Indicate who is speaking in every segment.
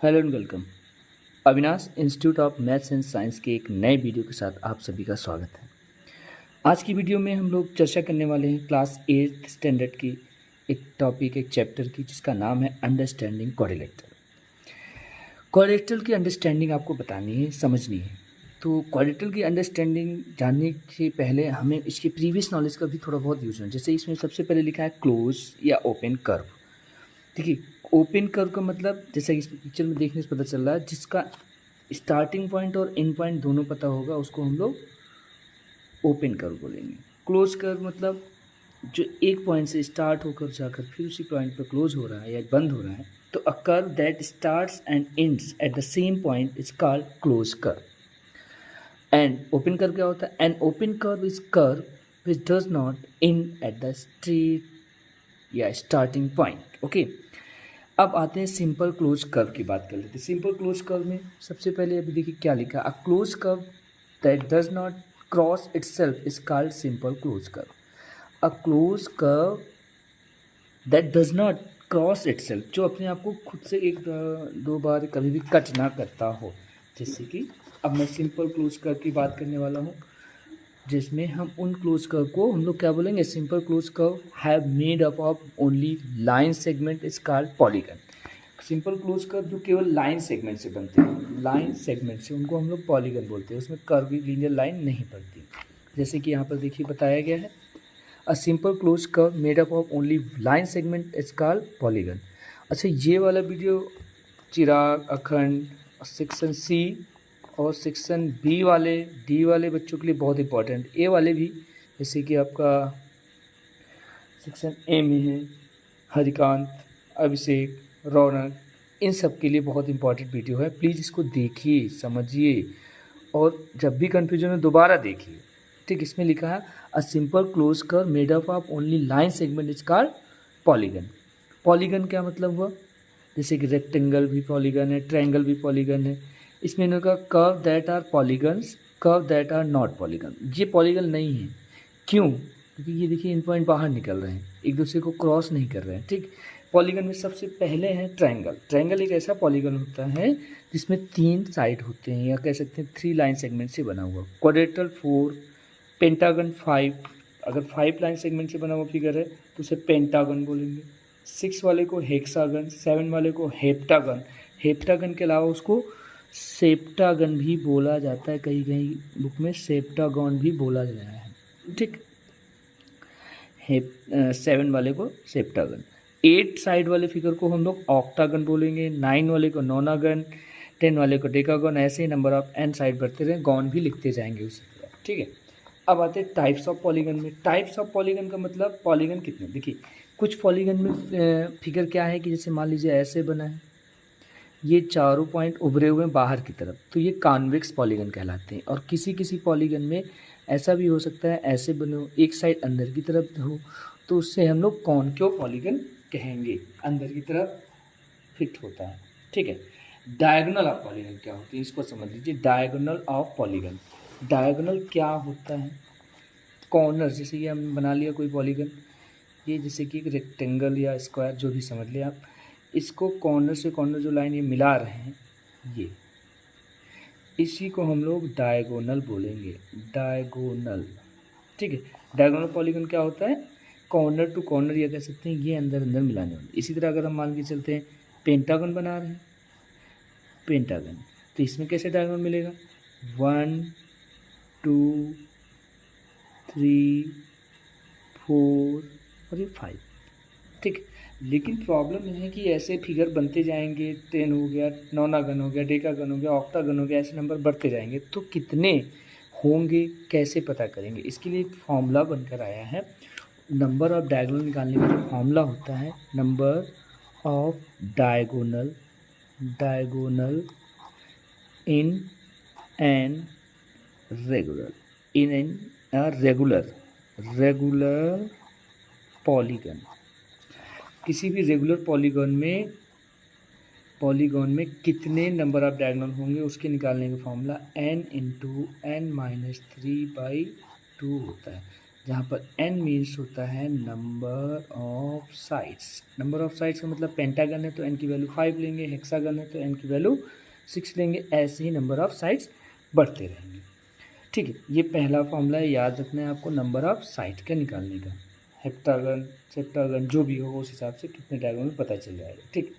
Speaker 1: Hello and welcome. Avinash institute of maths and science के एक नए वीडियो के साथ आप सभी का स्वागत है। आज की वीडियो में हम लोग चर्चा करने वाले हैं क्लास 8th स्टैंडर्ड की एक टॉपिक, एक चैप्टर की, जिसका नाम है अंडरस्टैंडिंग क्वाड्रिलेटरल। क्वाड्रिलेटरल की अंडरस्टैंडिंग आपको बतानी है, समझनी है। तो क्वाड्रिलेटरल की अंडरस्टैंडिंग जानने से पहले हमें इसके प्रीवियस नॉलेज का भी थोड़ा बहुत यूज होना। जैसे इसमें सबसे पहले लिखा है क्लोज या ओपन कर्व। देखिए, ओपन कर्व का मतलब जैसा इस पिक्चर में देखने से पता चल रहा है, जिसका स्टार्टिंग पॉइंट और एंड पॉइंट दोनों पता होगा उसको हम लोग ओपन कर्व बोलेंगे। क्लोज कर्व मतलब जो एक पॉइंट से स्टार्ट होकर जाकर फिर उसी पॉइंट पर क्लोज हो रहा है या बंद हो रहा है, तो a curve that starts and ends at the same point is called close curve. And open curve क्या होता है? An open curve is curve which does not and at the straight या स्टार्टिंग पॉइंट। ओके, अब आते हैं simple close curve की बात कर लेते हैं। सिंपल क्लोज कर्व में सबसे पहले अभी देखिए क्या लिखा है, a close curve that does not cross itself is called simple close curve. A close curve that does not cross itself, जो अपने आप को खुद से एक दो बार कभी भी कट ना करता हो। जैसे कि अब मैं सिंपल क्लोज कर्व की बात करने वाला हूँ, जिसमें हम उन क्लोज कर्व को हम लोग क्या बोलेंगे? Simple close curve have made up of only line segment is called polygon. Simple close curve जो केवल लाइन सेगमेंट से बनते हैं, लाइन सेगमेंट से, उनको हम लोग पॉलीगन बोलते हैं। उसमें कर्व लीनियर लाइन नहीं पड़ती। जैसे कि यहाँ पर देखिए बताया गया है, a simple close curve made up of only line segment is called polygon. अच्छा, ये वाला वीडियो चिराग, अखंड, सेक्शन सी और सेक्शन बी वाले, डी वाले बच्चों के लिए बहुत इंपॉर्टेंट। ए वाले भी, जैसे कि आपका सेक्शन ए में है हरिकांत, अभिषेक, रौनक, इन सब के लिए बहुत इंपॉर्टेंट वीडियो है। प्लीज़ इसको देखिए, समझिए और जब भी कन्फ्यूजन हो दोबारा देखिए। ठीक, इसमें लिखा है a simple close curve made up of only line segment is called polygon. Polygon क्या मतलब हुआ? जैसे कि रेक्टेंगल भी पॉलीगन है, ट्रायंगल भी पॉलीगन है। इसमें इन्होंने कहा curve that are polygons, curve that are not polygon. ये पॉलीगन नहीं है। क्यों? क्योंकि ये देखिए इन पॉइंट बाहर निकल रहे हैं, एक दूसरे को क्रॉस नहीं कर रहे हैं। ठीक, पॉलीगन में सबसे पहले है ट्रायंगल। ट्रायंगल एक ऐसा पॉलीगन होता है जिसमें 3 साइड होते हैं, या कह सकते हैं 3 लाइन सेगमेंट से बना हुआ। Quadrilateral 4, pentagon 5। अगर 5 लाइन सेगमेंट से बना हुआ फिगर है तो उसे पेंटागन बोलेंगे। 6 वाले को हेक्सागन, 7 वाले को हेप्टागन। हेप्टागन के अलावा उसको सेप्टागन भी बोला जाता है, कहीं कहीं बुक में सेप्टागन भी बोला गया है। ठीक, 7 वाले को सेप्टागन। 8 साइड वाले फिगर को हम लोग ऑक्टागन बोलेंगे। 9 वाले को नोनागन, 10 वाले को डेकागन। ऐसे ही नंबर ऑफ एन साइड बढ़ते रहे, गॉन भी लिखते जाएंगे उसी तरह। ठीक है, अब आते हैं टाइप्स ऑफ पॉलीगन में। टाइप्स ऑफ पॉलीगन का मतलब पॉलीगन कितने? देखिए, कुछ पॉलीगन में फिगर क्या है कि जैसे मान लीजिए ऐसे बना है, ये चारों पॉइंट उभरे हुए हैं बाहर की तरफ, तो ये कॉन्वेक्स पॉलीगन कहलाते हैं। और किसी किसी पॉलीगन में ऐसा भी हो सकता है ऐसे बने हो, एक साइड अंदर की तरफ हो, तो उससे हम लोग कॉनकेव पॉलीगन कहेंगे, अंदर की तरफ फिट होता है। ठीक है, डायगोनल ऑफ पॉलीगन क्या होती है इसको समझ लीजिए। डायगोनल ऑफ पॉलीगन, डायगोनल क्या होता है? कॉर्नर, जैसे कि हमने बना लिया कोई पॉलीगन, ये जैसे कि एक रेक्टेंगल या स्क्वायर जो भी समझ लिया आप, इसको कॉर्नर से कॉर्नर जो लाइन ये मिला रहे हैं, ये इसी को हम लोग डायगोनल बोलेंगे। डायगोनल, ठीक है। डायगोनल पॉलीगन क्या होता है? कॉर्नर टू कॉर्नर, या कह सकते हैं ये अंदर अंदर मिलाने वाले। इसी तरह अगर हम मान के चलते हैं पेंटागन बना रहे हैं, पेंटागन, तो इसमें कैसे डायगोनल मिलेगा? 1 2 3 4 और ये 5। ठीक, लेकिन प्रॉब्लम यह है कि ऐसे फिगर बनते जाएंगे, 10 हो गया, नोनागन हो गया, डेकागन हो गया, ऑक्टागन हो गया, ऐसे नंबर बढ़ते जाएंगे, तो कितने होंगे कैसे पता करेंगे? इसके लिए एक फॉर्मूला बनकर आया है। नंबर ऑफ डायगोनल निकालने का जो फॉर्मूला होता है, number of diagonal, diagonal in an regular, in an regular, regular polygon. किसी भी रेगुलर पॉलीगॉन में कितने नंबर ऑफ डायगोनल होंगे उसके निकालने का formula n into n minus 3/2 होता है। जहाँ पर n मीन्स होता है number of sides. Number of sides का मतलब पेंटागन है तो n की वैल्यू 5 लेंगे, हेक्सागन है तो n की वैल्यू 6 लेंगे, ऐसे ही नंबर ऑफ साइड्स बढ़ते रहेंगे। ठीक है, ये पहला फॉर्मूला है, याद रखना है आपको नंबर ऑफ साइड का निकालने का। हेप्टागन सेप्टागन जो भी हो उस हिसाब से कितने डायग्राम में पता चल जाएगा। ठीक,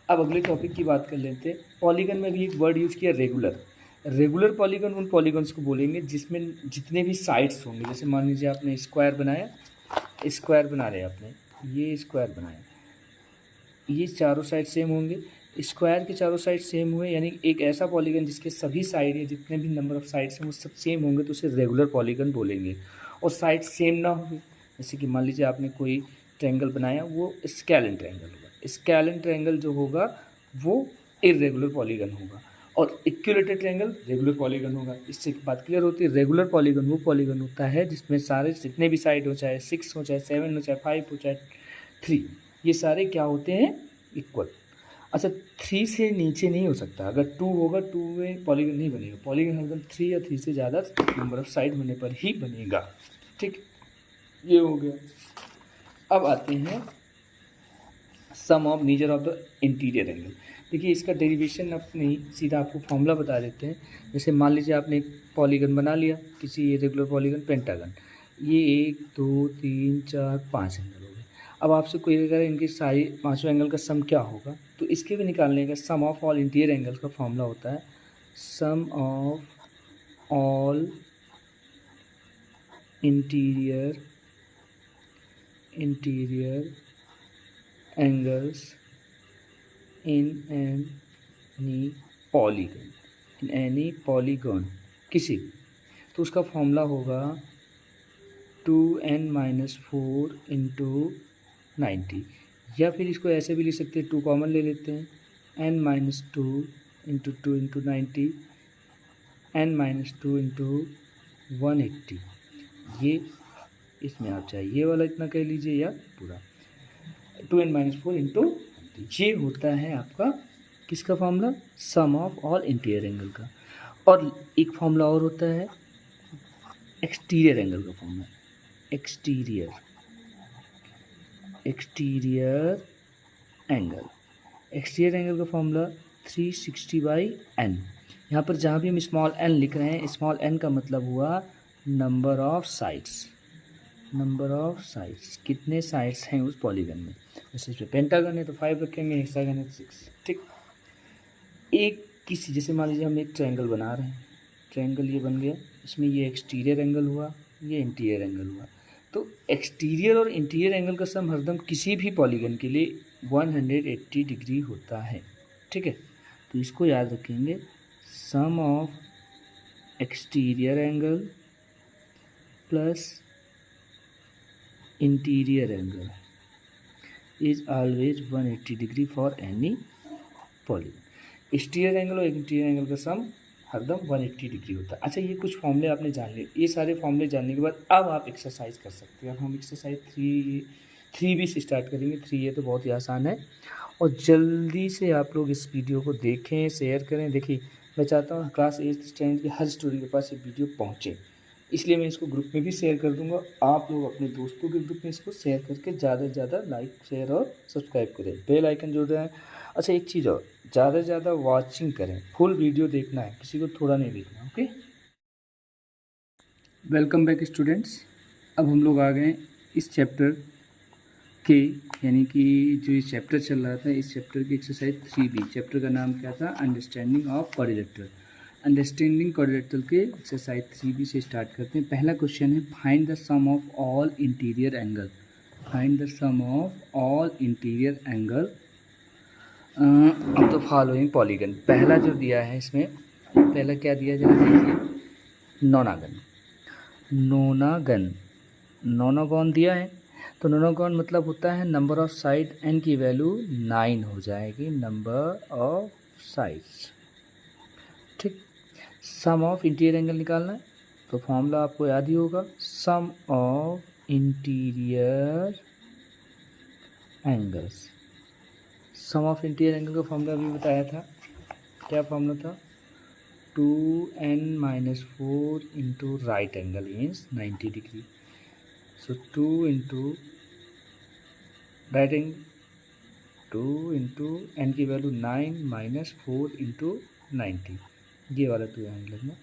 Speaker 1: अब अगले टॉपिक की बात कर लेते हैं। पॉलीगन में भी एक वर्ड यूज किया रेगुलर। रेगुलर पॉलीगन उन पॉलीगन्स को बोलेंगे जिसमें जितने भी साइड्स होंगे, जैसे मान लीजिए आपने स्क्वायर बनाया, स्क्वायर बना रहे आपने, ये स्क्वायर बनाया, ये चारों साइड सेम होंगे, स्क्वायर के चारों साइड सेम हुए, यानी एक ऐसा पॉलीगन जिसके सभी साइड या जितने भी नंबर ऑफ साइड्स हैं वो सब सेम होंगे तो उसे रेगुलर पॉलीगन बोलेंगे। और साइड सेम ना होगी, जैसे कि मान लीजिए आपने कोई ट्रायंगल बनाया, वो स्केलेन ट्रायंगल होगा, स्केलेन ट्रायंगल जो होगा वो इरेगुलर पॉलीगन होगा, और इक्विलेटरल ट्रायंगल रेगुलर पॉलीगन होगा। इससे बात क्लियर होती है। रेगुलर पॉलीगन वो पॉलीगन होता है जिसमें सारे जितने भी साइड हो, चाहे 6 हो, चाहे 7 हो, चाहे 5 हो, चाहे 3, ये सारे क्या होते हैं, इक्वल। अच्छा, 3 से नीचे नहीं हो सकता, अगर 2 होगा 2 में पॉलीगन नहीं बनेगा, पॉलीगन हरदम 3 या 3 से ज़्यादा नंबर ऑफ साइड होने पर ही बनेगा। ठीक, ये हो गया। अब आते हैं sum of measure of the interior angle. देखिए इसका डेरिवेशन अब नहीं, सीधा आपको फॉर्मूला बता देते हैं। जैसे मान लीजिए आपने एक पॉलीगन बना लिया, किसी इरेगुलर पॉलीगन पेंटागन, ये 1 2 3 4 5 एंगल हो गए। अब आपसे कोई अगर इनके सारी पाँचों एंगल का सम क्या होगा, तो इसके भी निकालने का sum of all interior angle का फॉर्मूला होता है sum of all interior angles in any polygon किसी, तो उसका फॉर्मूला होगा 2n-4 इंटू 90, या फिर इसको ऐसे भी लिख सकते हैं, 2 कॉमन ले लेते हैं, n-2 into 2 into 90, n-2 into 180। ये इसमें आप चाहे ये वाला इतना कह लीजिए या पूरा 2n-4 इंटू, ये होता है आपका किसका formula, sum of all interior angle का। और एक फॉर्मूला और होता है एक्सटीरियर एंगल का फॉर्मूला, एक्सटीरियर एंगल का फॉर्मूला 360/n। यहाँ पर जहाँ भी हम स्मॉल n लिख रहे हैं, स्मॉल n का मतलब हुआ नंबर ऑफ साइड्स, कितने साइड्स हैं उस पॉलीगन में। जैसे इसमें पेंटागन है तो 5 रखेंगे, हेक्सागन है तो 6। ठीक, एक किसी, जैसे मान लीजिए हम एक ट्रायंगल बना रहे हैं, ट्रायंगल ये बन गया, इसमें ये एक्सटीरियर एंगल हुआ, ये इंटीरियर एंगल हुआ, तो एक्सटीरियर और इंटीरियर एंगल का सम हरदम किसी भी पॉलीगन के लिए 180 डिग्री होता है। ठीक है, तो इसको याद रखेंगे, sum of exterior angle plus interior angle is always 180 degree for any polygon. Exterior angle और इंटीरियर एंगल का सम हरदम 180 डिग्री होता है। अच्छा, ये कुछ फॉर्मूले आपने जान लिए, ये सारे फॉर्मूले जानने के बाद अब आप एक्सरसाइज कर सकते हैं। अब हम एक्सरसाइज 3 भी से स्टार्ट करेंगे। 3 ये तो बहुत ही आसान है, और जल्दी से आप लोग इस वीडियो को देखें, शेयर करें। देखिए मैं चाहता हूँ क्लास 8th स्टैंडर्ड के हर स्टूडेंट के पास ये वीडियो पहुँचे, इसलिए मैं इसको ग्रुप में भी शेयर कर दूंगा। आप लोग अपने दोस्तों के ग्रुप में इसको शेयर करके ज़्यादा से ज़्यादा लाइक, शेयर और सब्सक्राइब करें, बेल आइकन जोड़ रहे हैं। अच्छा, एक चीज़ और, ज़्यादा से ज़्यादा वॉचिंग करें, फुल वीडियो देखना है, किसी को थोड़ा नहीं देखना। Okay, welcome back students. अब हम लोग आ गए इस चैप्टर के, यानी कि जो ये चैप्टर चल रहा था, इस चैप्टर की एक्सरसाइज 3B। चैप्टर का नाम क्या था, understanding of quadrilateral. Understanding quadrilateral के एक्सरसाइज 3B से स्टार्ट करते हैं। पहला क्वेश्चन है, find the sum of all interior angle. Find the sum of all interior angle of the following polygon. पहला जो दिया है इसमें, पहला क्या दिया जरा देखिए, नोनागन दिया है। तो नोनागन मतलब होता है नंबर ऑफ साइड, n की वैल्यू 9 हो जाएगी, नंबर ऑफ साइड्स। ठीक, सम ऑफ इंटीरियर एंगल निकालना है, तो फॉर्मूला आपको याद ही होगा, sum of interior angles. Sum of interior angle का फॉर्मूला भी बताया था, क्या फॉर्मूला था, 2n-4 into right angle means 90 degree. So 2 into right angle 2 into n की वैल्यू 9 माइनस 4 इंटू 90, ये वाला 2 यहाँ लगना,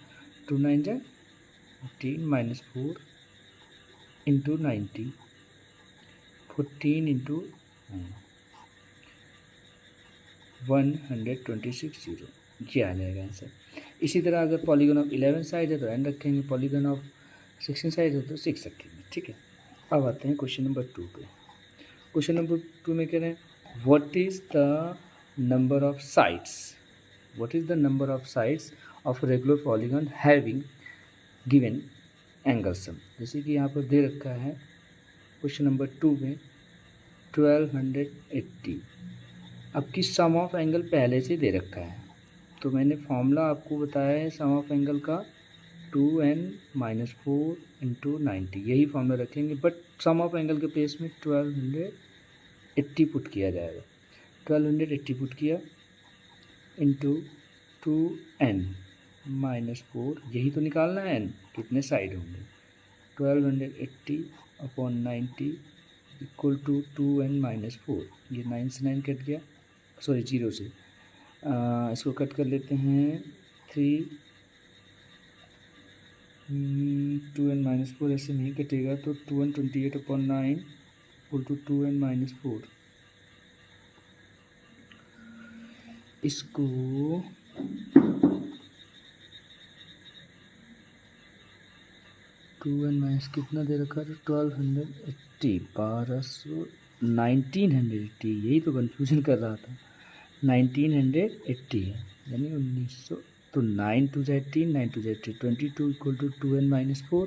Speaker 1: 2 9 जा 15 माइनस 4 इंटू 90, 14 इंटू 126 जीरो, ये आ जाएगा आंसर। इसी तरह अगर पॉलीगन ऑफ 11 साइड है तो n रखेंगे, पॉलीगन ऑफ 16 साइड है तो 6 रखेंगे, ठीक है। अब आते हैं क्वेश्चन नंबर 2 पे। क्वेश्चन नंबर 2 में कह रहे हैं what is the number of sides, what is the number of sides of regular polygon having given angle sum. जैसे कि यहाँ पर दे रखा है क्वेश्चन नंबर 2 में 1280, अब की सम ऑफ एंगल पहले से दे रखा है, तो मैंने फॉर्मूला आपको बताया है सम ऑफ एंगल का 2n माइनस 4 इंटू 90, यही फॉर्मूला रखेंगे, बट सम ऑफ एंगल के प्लेस में 1280 पुट किया जाएगा। 1280 पुट किया इंटू 2n माइनस 4, यही तो निकालना है n कितने साइड होंगे, 1280 upon 90 equal to 2n minus 4, ये 9 से 9 कट गया, सॉरी 0 से इसको कट कर लेते हैं 3, 2n माइनस 4 ऐसे नहीं कटेगा, तो 2n 28 upon 9 equal to 2n minus 4, इसको 2n माइनस कितना दे रखा है, 1280 1200 1980, यही तो कन्फ्यूजन कर रहा था, 1980 है यानी 1900, तो 9 to 18 9 to 18 22 equal to 2n minus 4,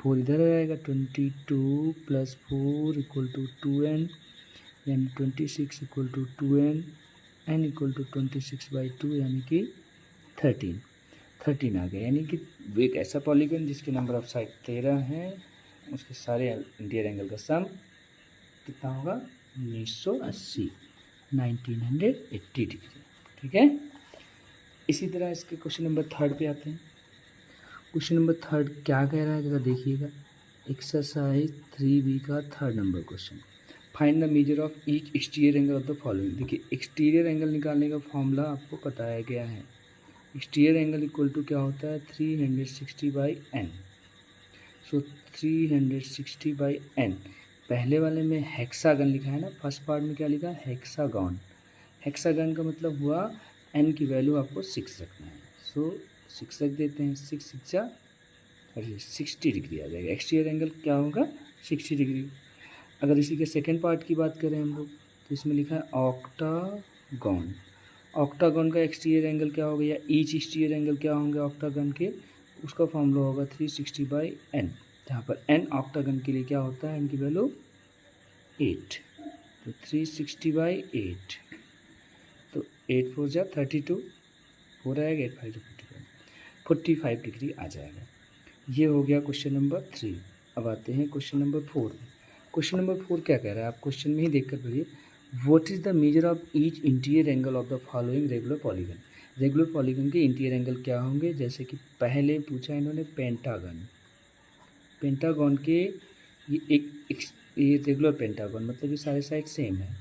Speaker 1: 4 इधर आएगा, 22 प्लस 4 इक्वल टू 2n, यानी 26 equal to 2n, n equal to 26/2 यानी कि 13 आ गया। यानी कि एक ऐसा पॉलीगन जिसके नंबर ऑफ साइड 13 हैं, उसके सारे इंटीरियर एंगल का सम कितना होगा 1980 डिग्री, ठीक है। इसी तरह इसके क्वेश्चन नंबर 3 पे आते हैं। क्वेश्चन नंबर 3 क्या कह रहा है जरा देखिएगा, एक्सरसाइज 3B का 3rd number question, find the measure of each exterior angle of the following. देखिए एक्सटीरियर एंगल निकालने का फॉर्मूला आपको बताया गया है, एक्सटीरियर एंगल इक्वल टू क्या होता है 360/n, सो 360/n, पहले वाले में हेक्सागन लिखा है ना, फर्स्ट पार्ट में क्या लिखा है हेक्सागन, हेक्सागन का मतलब हुआ n की वैल्यू आपको 6 रखना है, सो 6 रख देते हैं, 6 6 60 डिग्री आ जाएगा, एक्सटीरियर एंगल क्या होगा 60 डिग्री। अगर इसी के सेकेंड पार्ट की बात करें हम लोग तो इसमें लिखा है ऑक्टागन, ऑक्टागन का एक्सटीरियर एंगल क्या होगा या ईच एक्सटीरियर एंगल क्या होंगे ऑक्टागन के, उसका फॉर्मूला होगा 360/n, जहाँ पर n ऑक्टागन के लिए क्या होता है n की वैल्यू 8, तो 360/8, तो 8 4 जा 32, 4 आएगा 8 5 45 डिग्री आ जाएगा। ये हो गया क्वेश्चन नंबर 3। अब आते हैं क्वेश्चन नंबर 4 में। क्वेश्चन नंबर 4 क्या कह रहा है आप क्वेश्चन में ही देख कर पढ़िए, what is the measure of each interior angle of the following regular polygon. Regular polygon के इंटीरियर एंगल क्या होंगे, जैसे कि पहले पूछा इन्होंने पेंटागन, पेंटागन के ये रेगुलर पेंटागन मतलब ये सारे साइड सेम है,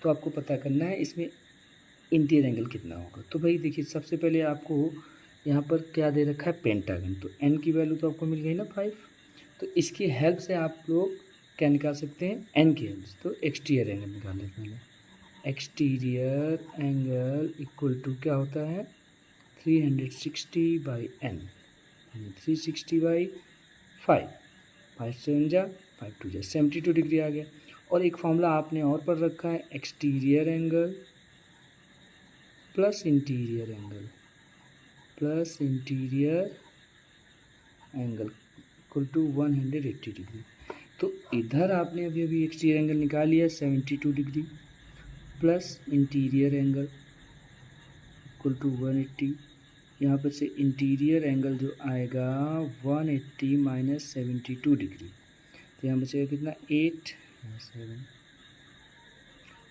Speaker 1: तो आपको पता करना है इसमें इंटीरियर एंगल कितना होगा। तो भाई देखिए सबसे पहले आपको यहाँ पर क्या दे रखा है पेंटागन, तो n की वैल्यू तो आपको मिल गई ना 5, तो इसकी हेल्प से आप लोग क्या निकाल सकते हैं n की हेल्प से, तो एक्सटीरियर एंगल निकाल लेते हैं। एक्सटीरियर एंगल इक्वल टू क्या होता है 360/n, 360/5, 5 7 जा 5 2 जा 72 डिग्री आ गया। और एक फॉर्मूला आपने और पढ़ रखा है exterior angle plus interior angle plus interior angle equal to 180 degree. तो इधर आपने अभी अभी एक्सटीरियर एंगल निकाल लिया 72 degree plus interior angle equal to 180, यहाँ पर से इंटीरियर एंगल जो आएगा 180 माइनस 72 डिग्री, तो यहाँ बचेगा कितना 8 7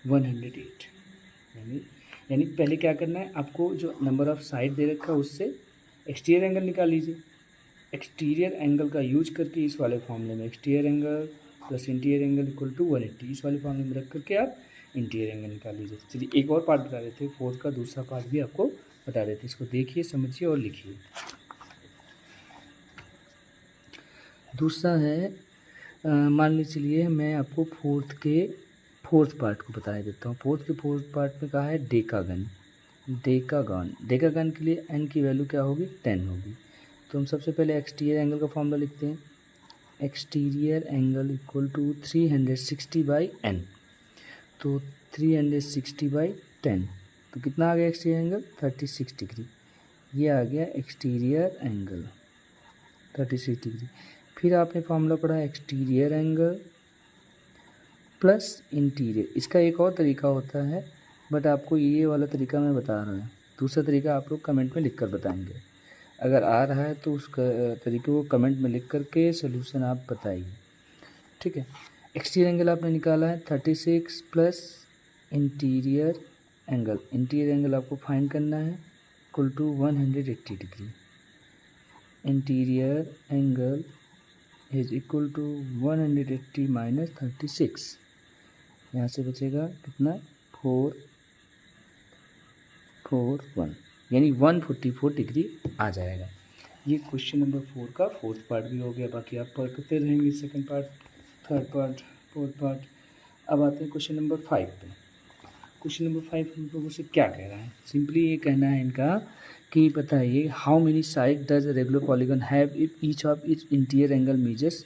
Speaker 1: 108, यानी पहले क्या करना है आपको जो नंबर ऑफ साइड दे रखा है उससे एक्सटीरियर एंगल निकाल लीजिए, एक्सटीरियर एंगल का यूज करके इस वाले फॉर्मूले में exterior angle plus interior angle equal to 180, इस वाले फॉर्मूले में रख करके आप इंटीरियर एंगल निकाल लीजिए। चलिए एक और पार्ट बता देते हैं, 4 का दूसरा पार्ट भी आपको बता देते हैं, इसको देखिए समझिए और लिखिए। दूसरा है मान लीजिए चलिए मैं आपको फोर्थ पार्ट को बता देता हूँ। फोर्थ पार्ट में कहा है डेकागन। डेकागन के लिए n की वैल्यू क्या होगी 10 होगी। तो हम सबसे पहले एक्सटीरियर एंगल का फॉर्मूला लिखते हैं, exterior angle equal to 360/n। तो 360/10 तो कितना आ गया एक्सटीरियर एंगल 36 डिग्री। ये आ गया एक्सटीरियर एंगल 36 डिग्री। फिर आपने फॉर्मूला पढ़ा एक्सटीरियर एंगल प्लस इंटीरियर। इसका एक और तरीका होता है बट आपको ये वाला तरीका मैं बता रहा हूँ, दूसरा तरीका आप लोग कमेंट में लिख कर बताएंगे। अगर आ रहा है तो उस तरीके को कमेंट में लिख करके सोल्यूशन आप बताइए, ठीक है। एक्सटीरियर एंगल आपने निकाला है 36 प्लस इंटीरियर एंगल आपको फाइंड करना है equal to 180 degree. Interior angle is equal to 180 minus 36, यहाँ से बचेगा कितना 441 यानी 144 डिग्री आ जाएगा। ये क्वेश्चन नंबर 4 का फोर्थ पार्ट भी हो गया। बाकी आप पढ़ते रहेंगे second part, third part, fourth part. अब आते हैं क्वेश्चन नंबर 5 पे। क्वेश्चन नंबर 5 हम लोगों से क्या कह रहा है, सिंपली ये कहना है इनका कि बताइए how many side does regular polygon have if each of its interior angle measures.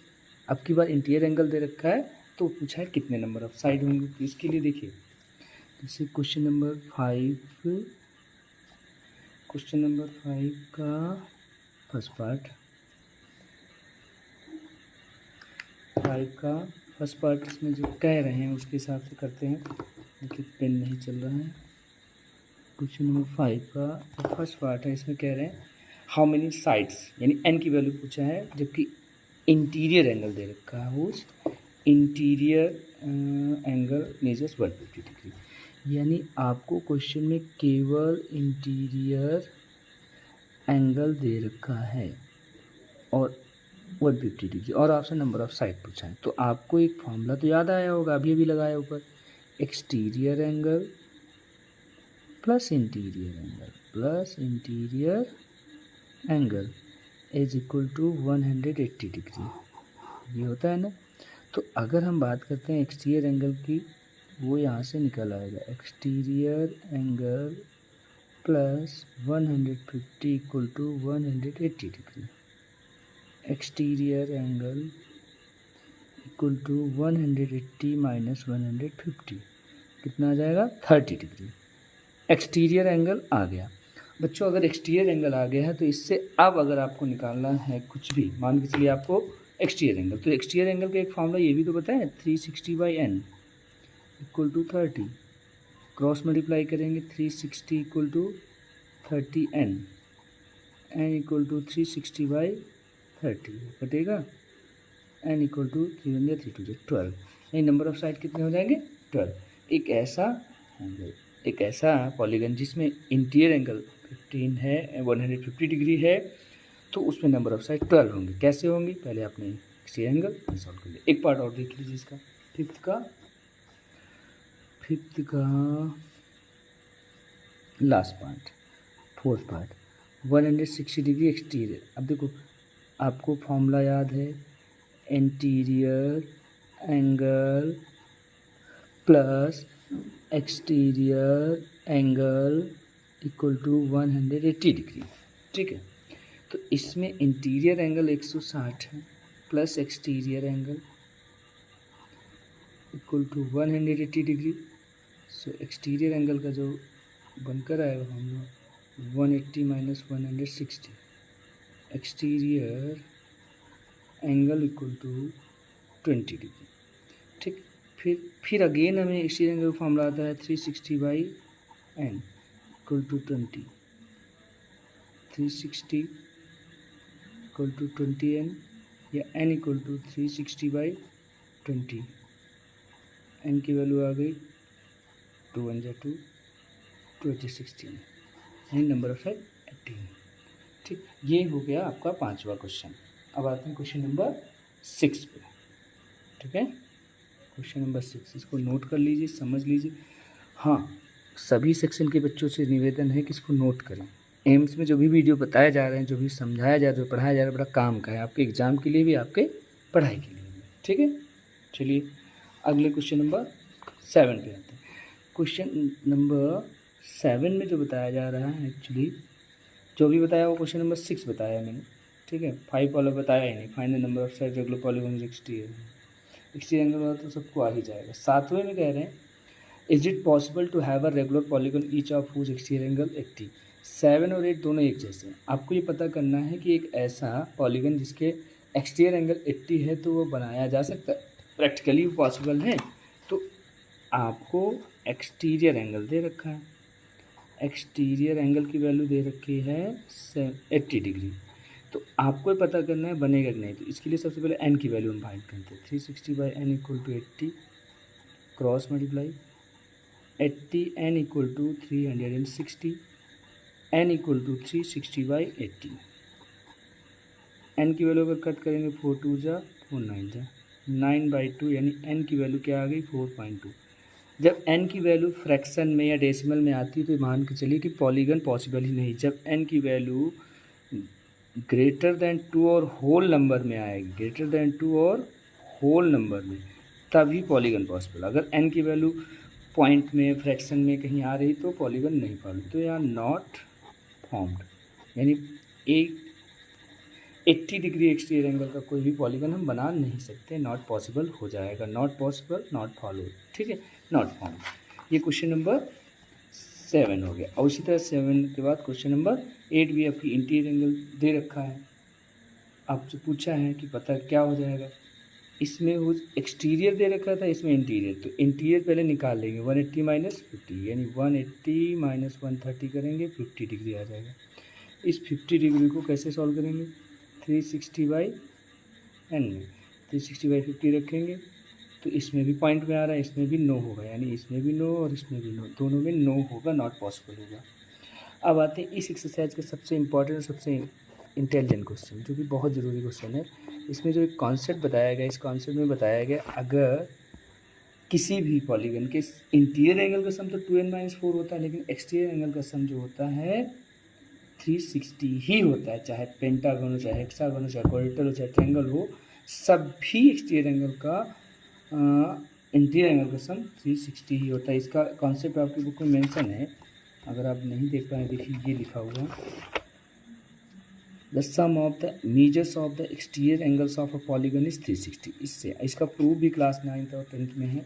Speaker 1: अब की बार इंटीरियर एंगल दे रखा है तो पूछा है कितने नंबर ऑफ साइड होंगे। तो इसके लिए देखिए जैसे क्वेश्चन नंबर 5 का फर्स्ट पार्ट, 5 का फर्स्ट पार्ट इसमें जो कह रहे हैं उसके हिसाब से करते हैं। देखिए पेन नहीं चल रहा है। क्वेश्चन नंबर 5 का फर्स्ट पार्ट है, इसमें कह रहे हैं हाउ मेनी साइड्स यानी n की वैल्यू पूछा है, जबकि इंटीरियर एंगल दे रखा है। उस इंटीरियर एंगल मेजर्स 150 डिग्री, यानी आपको क्वेश्चन में केवल इंटीरियर एंगल दे रखा है और 150 डिग्री और आपसे नंबर ऑफ साइड पूछा है। तो आपको एक फॉर्मूला तो याद आया होगा, अभी लगाया ऊपर, exterior angle plus interior angle is equal to 180 degree, ये होता है ना। तो अगर हम बात करते हैं एक्सटीरियर एंगल की, वो यहाँ से निकल आएगा exterior angle plus 150 equal to 180 degree. Exterior angle equal to 180 minus 150 कितना आ जाएगा 30 डिग्री। एक्सटीरियर एंगल आ गया। बच्चों अगर एक्सटीरियर एंगल आ गया है तो इससे अब अगर आपको निकालना है कुछ भी, मान के चलिए आपको एक्सटीरियर एंगल, तो एक्सटीरियर एंगल का एक फॉर्मूला ये भी तो पता है 360/n equal to 30, cross multiply करेंगे 360 equal to 30n, n equal to 360/30 कटेगा, n इक्वल टू 3 3 2 12, यानी नंबर ऑफ साइड कितने हो जाएंगे 12। एक ऐसा पॉलीगन जिसमें इंटीरियर एंगल 15 है 150 डिग्री है, तो उसमें नंबर ऑफ साइड 12 होंगे। कैसे होंगे पहले आपने एक्सटीरियर एंगल सॉल्व कर लिया। एक पार्ट और देख लीजिए इसका, फिफ्थ का last part, fourth part, 160 degree exterior. अब देखो आपको फॉर्मूला याद है, interior angle plus exterior angle equal to 180 degree, ठीक है। तो इसमें इंटीरियर एंगल 160 है plus exterior angle equal to 180 degree. So exterior angle का जो बनकर आएगा हम लोग 180 माइनस 160, exterior angle equal to 20 degree, ठीक। फिर अगेन हमें एक्सटीरियर एंगल का फॉर्मूला आता है 360/n equal to 20, 360 equal to 20n या n इक्वल टू 360/20, n की वैल्यू आ गई 2 1 जा 2, 2 8 16, यानी नंबर ऑफ साइड 18, ठीक। ये हो गया आपका 5वां क्वेश्चन। अब आते हैं क्वेश्चन नंबर 6 पे। ठीक है, क्वेश्चन नंबर 6 इसको नोट कर लीजिए, समझ लीजिए। हाँ, सभी सेक्शन के बच्चों से निवेदन है कि इसको नोट करें। एम्स में जो भी वीडियो बताए जा रहे हैं, जो भी समझाया जा रहा है, जो पढ़ाया जा रहा है, बड़ा काम का है, आपके एग्जाम के लिए भी, आपके पढ़ाई के लिए भी। ठीक है, चलिए अगले क्वेश्चन नंबर 7 पे आते हैं। क्वेश्चन नंबर 7 में जो बताया जा रहा है, एक्चुअली जो भी बताया वो क्वेश्चन नंबर 6 बताया मैंने। ठीक है, 5 वाला बताया ही नहीं। Find the number of side regular polygon 60 angle वाला तो सबको आ ही जाएगा। 7वें में कह रहे हैं is it possible to have a regular polygon each of whose exterior angle 80। 7 और 8 दोनों एक जैसे हैं। आपको ये पता करना है कि एक ऐसा पॉलीगॉन जिसके एक्सटीरियर एंगल 80 है तो वो बनाया जा सकता है, प्रैक्टिकली पॉसिबल है। तो आपको एक्सटीरियर एंगल दे रखा है, एक्सटीरियर एंगल की वैल्यू दे रखी है 80 डिग्री। तो आपको पता करना है बनेगा कि नहीं। तो इसके लिए सबसे पहले एन की वैल्यू हम फाइंड करते हैं। 360 by n equal to 80 cross multiply 80 n equal to 360 n equal to 360 by 80। N की वैल्यू अगर कट करेंगे 4 2 जा 4 9 जा 9/2, यानी एन की वैल्यू क्या आ गई 4.2। जब एन की वैल्यू फ्रैक्शन में या डेसिमल में आती है तो मान के चलिए कि पॉलीगन पॉसिबल ही नहीं। जब एन की वैल्यू ग्रेटर देन 2 और होल नंबर में आएगी, ग्रेटर देन 2 और होल नंबर में, तभी पॉलीगन पॉसिबल। अगर एन की वैल्यू पॉइंट में, फ्रैक्शन में कहीं आ रही तो पॉलीगन नहीं फॉर्म। तो यहाँ नॉट फॉर्म्ड, यानी एक 80 डिग्री एक्सटीरियर एंगल का कोई भी पॉलीगन हम बना नहीं सकते, नॉट पॉसिबल हो जाएगा। Not possible, not follow. ठीक है, नॉट फॉर्म। ये क्वेश्चन नंबर 7 हो गया। और उसी तरह 7 के बाद क्वेश्चन नंबर 8 भी आपकी इंटीरियर एंगल दे रखा है। आपसे पूछा है कि पता क्या हो जाएगा। इसमें वो एक्सटीरियर दे रखा था, इसमें इंटीरियर। तो इंटीरियर पहले निकाल लेंगे, 180 माइनस 50, यानी 180 माइनस 130 करेंगे, 50 डिग्री आ जाएगा। इस 50 डिग्री को कैसे सॉल्व करेंगे, 360 बाई एन में 360 बाई 50 रखेंगे। तो इसमें भी पॉइंट में आ रहा है, इसमें भी नो होगा, यानी इसमें भी नो और इसमें भी नो, दोनों में नो होगा, नॉट पॉसिबल होगा। अब आते हैं इस एक्सरसाइज का सबसे इम्पॉर्टेंट और सबसे इंटेलिजेंट क्वेश्चन, जो कि बहुत ज़रूरी क्वेश्चन है। इसमें जो एक कॉन्सेप्ट बताया गया, इस कॉन्सेप्ट में बताया गया अगर किसी भी पॉलीगन के इंटीरियर एंगल का सम तो 2n-4 होता है, लेकिन एक्सटीरियर एंगल का सम जो होता है 360 ही होता है। चाहे पेंटागन हो, चाहे हेक्सागन हो, चाहे क्वाड्रेटर हो, चाहे ट्रायंगल हो, सभी एक्सटीरियर एंगल का इंटीरियर एंगल का सम 360 ही होता है। इसका कॉन्सेप्ट आपकी बुक में मेंशन है, अगर आप नहीं देख पाए देखिए, ये लिखा हुआ है the sum of the measures of the exterior angles of a polygon is 360। इससे इसका प्रूफ भी क्लास 9th और 10th में है,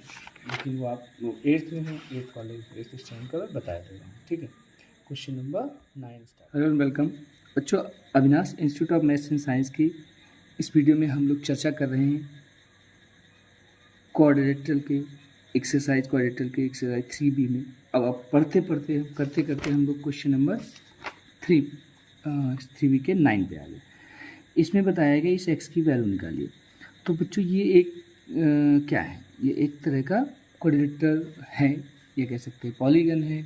Speaker 1: लेकिन वो आप 8th में है, 8th वाले 8th स्टैंड का बताया दे रहा हूँ। ठीक है, question number 9 start. Hello and welcome बच्चों, Avinash institute of maths and science की इस वीडियो में हम लोग चर्चा कर रहे हैं क्वाड्रेटर के एक्सरसाइज, क्वाड्रेटर के एक्सरसाइज 3B में। अब आप पढ़ते पढ़ते करते करते हम लोग क्वेश्चन नंबर 3B के 9 पे आ गए। इसमें बताया गया इस एक्स की वैल्यू निकालिए। तो बच्चों ये एक क्या है, ये एक तरह का क्वाड्रेटर है, ये कह सकते हैं पॉलीगन है।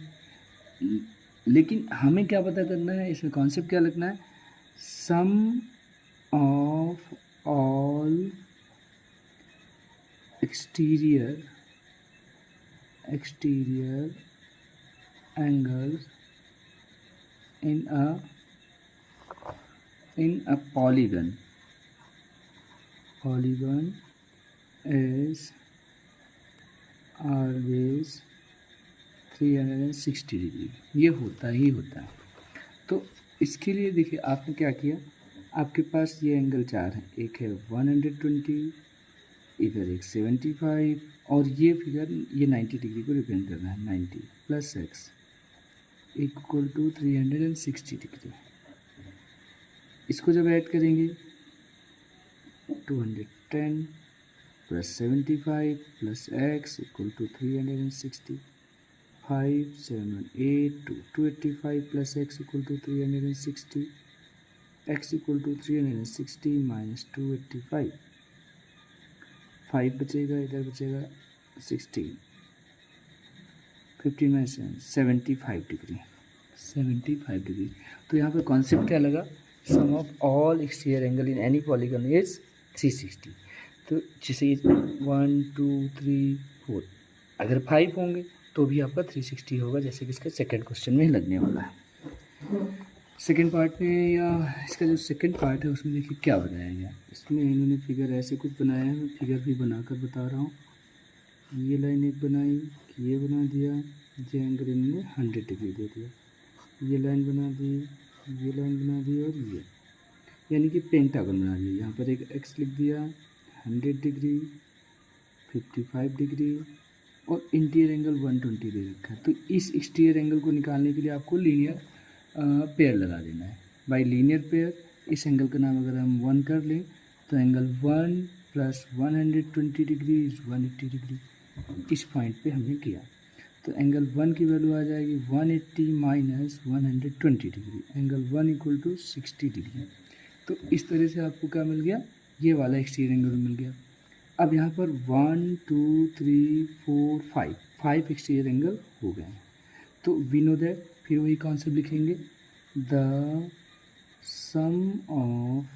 Speaker 1: लेकिन हमें क्या पता करना है, इसमें कॉन्सेप्ट क्या लिखना है, sum of all exterior angles in a polygon is always 360 degree. ये होता ही होता है। तो इसके लिए देखिए आपने क्या किया, आपके पास ये एंगल 4 है, एक है 120, इधर एक 75, और ये फिगर ये 90 डिग्री को रिप्रेजेंट कर रहा है। 90 plus x equal to 360 degree. इसको जब ऐड करेंगे 210 plus 75 plus x equal to 360, 5 7 8 285 plus x equal to 360, x equal to 360 minus 285, 5 बचेगा, इधर बचेगा 16, 15 माइनस 75 डिग्री, 75 डिग्री। तो यहाँ पर कॉन्सेप्ट क्या लगा, sum of all exterior angle in any polygon is 360। तो जैसे 1 2 3 4, अगर 5 होंगे तो भी आपका 360 होगा, जैसे कि इसका सेकंड क्वेश्चन में लगने वाला है। सेकंड पार्ट में, या इसका जो सेकंड पार्ट है उसमें देखिए क्या बनाया गया। इसमें इन्होंने फिगर ऐसे कुछ बनाया है, मैं फिगर भी बनाकर बता रहा हूँ। ये लाइन एक बनाई, ये बना दिया, ये एंगल इन्होंने 100 डिग्री दे दिया, ये लाइन बना दी, ये लाइन बना दी, और ये यानी कि पेंटागन बना दिया। यहाँ पर एक एक्स लिख दिया, 100 डिग्री, 55 डिग्री, और इंटीरियर एंगल 120 दे रखा है। तो इस एक्सटीरियर एंगल को निकालने के लिए आपको लीनियर पेयर लगा देना है। बाय लीनियर पेयर इस एंगल का नाम अगर हम 1 कर लें तो angle 1 plus 120 degree is 180 degree. इस पॉइंट पे हमने किया तो एंगल 1 की वैल्यू आ जाएगी 180 minus 120 degree, angle 1 equal to 60 degree. तो इस तरह से आपको क्या मिल गया, ये वाला एक्सटीरियर एंगल मिल गया। अब यहाँ पर 1 2 3 4 5 एक्सटीरियर एंगल हो गए हैं। तो वी नो दैट, फिर वही कॉन्सेप्ट लिखेंगे, the sum of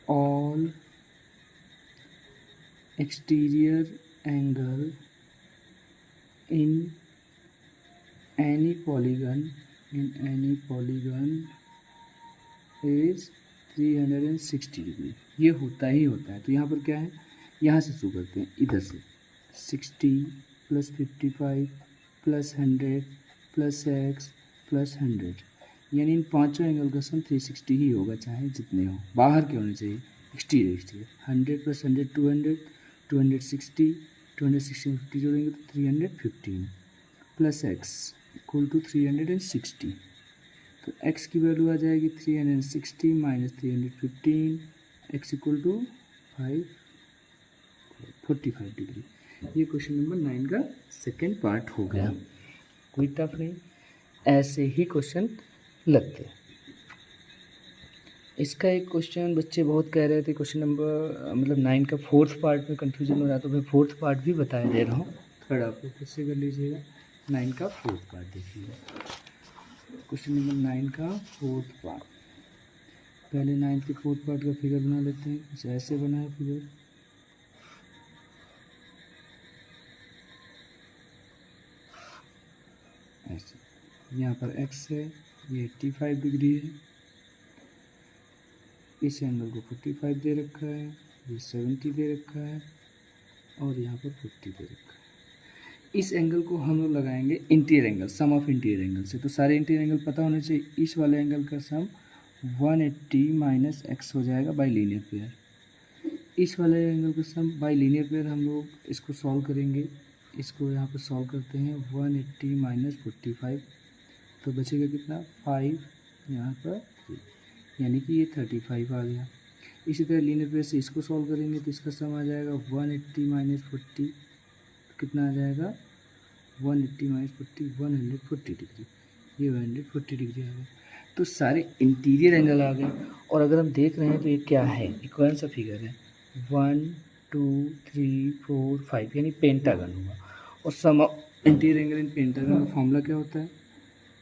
Speaker 1: all exterior angle in any polygon is 360 degree. ये होता ही होता है। तो यहाँ पर क्या है, यहाँ से शुरू करते हैं, इधर से 60 plus 55 plus 100 plus x plus 100, यानी इन पांचों एंगल का सम 360 ही होगा, चाहे जितने हो। बाहर के होने चाहिए एक्सटीरियर 100 प्लस 100 200, 260, 260 50 जोड़ेंगे तो 315 प्लस एक्स इक्वल टू 360। तो x की वैल्यू आ जाएगी 360 minus 315, x equal to 45 degree. ये क्वेश्चन नंबर 9 का सेकेंड पार्ट हो गया। कोई टफ नहीं, ऐसे ही क्वेश्चन लगते। इसका एक क्वेश्चन बच्चे बहुत कह रहे थे, क्वेश्चन नंबर मतलब 9 का फोर्थ पार्ट में कन्फ्यूजन हो रहा है, तो मैं फोर्थ पार्ट भी बताया दे रहा हूँ। थर्ड आप लोग खुद से कर लीजिएगा। 9 का फोर्थ पार्ट देखिएगा, क्वेश्चन नंबर 9 का फोर्थ पार्ट। पहले 9 के फोर्थ पार्ट का फिगर बना लेते हैं। कुछ ऐसे बना है फिगर, ऐसे। यहाँ पर x है, ये 85 डिग्री है, इस एंगल को 45 दे रखा है, ये 70 दे रखा है, और यहाँ पर 50 दे रखा है। इस एंगल को हम लोग लगाएंगे interior angle, sum of interior angle से। तो सारे इंटीरियर एंगल पता होने चाहिए। इस वाले एंगल का सम 180 माइनस एक्स हो जाएगा बाय लीनियर पेयर। इस वाले एंगल का सम बाय लीनियर पेयर हम लोग इसको सॉल्व करेंगे। इसको यहाँ पर सॉल्व करते हैं, 180 माइनस 45, तो बचेगा कितना 5, यहाँ पर 3, यानी कि ये 35 आ गया। इसी तरह लीनियर पेयर से इसको सॉल्व करेंगे तो इसका सम आ जाएगा 180 माइनस 40, कितना आ जाएगा 180 माइनस 40, 140 डिग्री। ये 140 डिग्री आ गया। तो सारे इंटीरियर एंगल आ गए। और अगर हम देख रहे हैं तो ये क्या है, ये कौन सा फिगर है, 1 2 3 4 5, यानी पेंटागन हुआ। और sum of interior angle in pentagon का फॉर्मूला क्या होता है,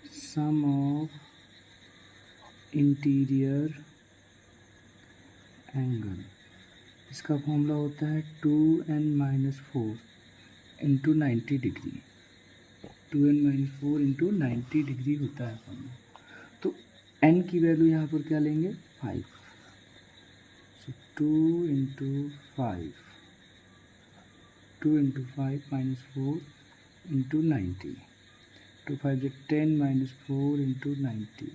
Speaker 1: सम ऑफ इंटीरियर एंगल, इसका फॉर्मूला होता है 2n minus 4 into 90 degree. 2n minus 4 into 90 degree होता है फॉर्मूला। तो n की वैल्यू यहाँ पर क्या लेंगे 5, सो 2 इंटू 5, 2 इंटू 5 माइनस 4 इंटू 90, 2 5 जो 10 माइनस 4 इंटू 90,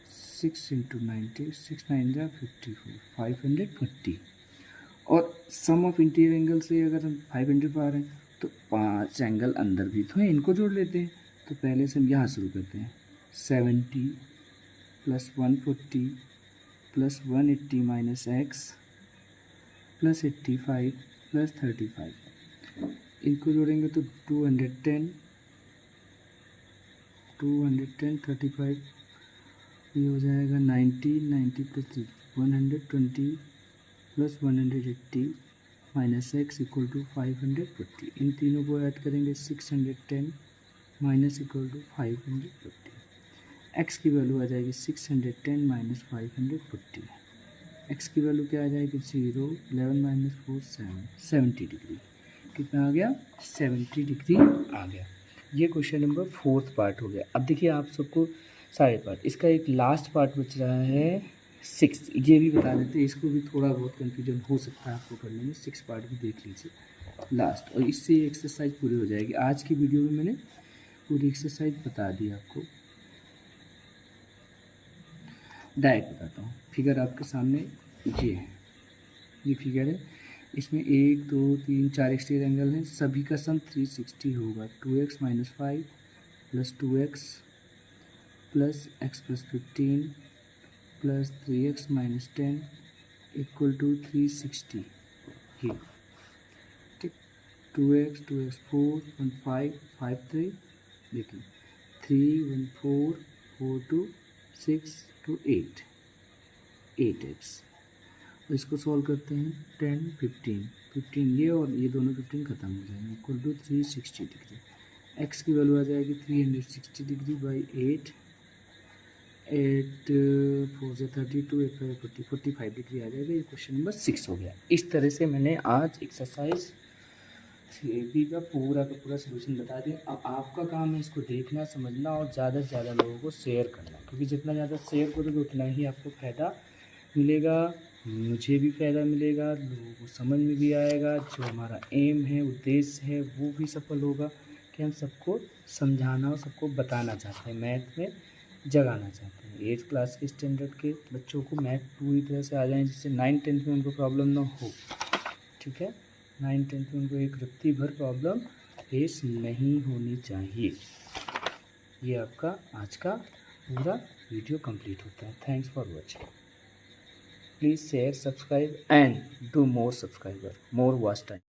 Speaker 1: 6 इंटू 90, 6 9 जा 54, 540। और सम ऑफ इंटीरियर एंगल से अगर हम 500 पा रहे हैं तो 5 एंगल अंदर भी तो हैं, इनको जोड़ लेते हैं। तो पहले से हम यहाँ शुरू करते हैं, 70 plus 140 plus 180 minus x plus 85 plus 35, इनको जोड़ेंगे तो 210 35, ये हो जाएगा 90 plus 120 plus 180 minus x equal to 540। इन तीनों को ऐड करेंगे 610 माइनस इक्वल टू 540। एक्स की वैल्यू आ जाएगी 610 माइनस 540। एक्स की वैल्यू क्या आ जाएगी 0, 11 माइनस 4 7, 70 डिग्री। कितना आ गया 70 डिग्री आ गया। ये क्वेश्चन नंबर 4th पार्ट हो गया। अब देखिए आप सबको सारे पार्ट, इसका एक लास्ट पार्ट बच रहा है 6th। ये भी बता देते हैं, इसको भी थोड़ा बहुत कन्फ्यूजन हो सकता है आपको करने में। 6 पार्ट भी देख लीजिए लास्ट, और इससे एक्सरसाइज पूरी हो जाएगी। आज की वीडियो में मैंने पूरी एक्सरसाइज बता दी आपको। डायरेक्ट बताता हूँ। फिगर आपके सामने ये है, ये फिगर है। इसमें 1 2 3 4 एक्सटीरियर एंगल हैं, सभी का सम 360 होगा। 2x minus 5 plus 2x plus x plus 15 plus 3x minus 10 equal to 360। ये ठीक, 2x 4 1 5 5 3, देखिए 3 1 4 4 2 6 2 8 8x। तो इसको सॉल्व करते हैं। 10 15 15 ये और ये दोनों 15 खत्म हो जाएंगे, इक्वल टू 360 डिग्री। एक्स की वैल्यू आ जाएगी 360 डिग्री बाई 8 8 4 से 32 8 5 40 45 डिग्री आ जाएगा। ये क्वेश्चन नंबर 6 हो गया। इस तरह से मैंने आज एक्सरसाइज 3B का पूरा सोल्यूशन बता दिया। अब आपका काम है इसको देखना, समझना और ज़्यादा से ज़्यादा लोगों को शेयर करना, क्योंकि जितना ज़्यादा शेयर करोगे उतना ही आपको फ़ायदा मिलेगा, मुझे भी फ़ायदा मिलेगा, लोगों को समझ में भी आएगा। जो हमारा एम है, उद्देश्य है, वो भी सफल होगा कि हम सबको समझाना और सबको बताना चाहते हैं, मैथ में जगाना चाहते हैं। 8th क्लास के स्टैंडर्ड के बच्चों को मैथ पूरी तरह से आ जाए, जिससे 9th 10th में उनको प्रॉब्लम ना हो। ठीक है, 9th 10th में उनको एक रत्ती भर प्रॉब्लम फेस नहीं होनी चाहिए। ये आपका आज का पूरा वीडियो कंप्लीट होता है। Thanks for watching. Please share, subscribe and do more subscriber, more watch time.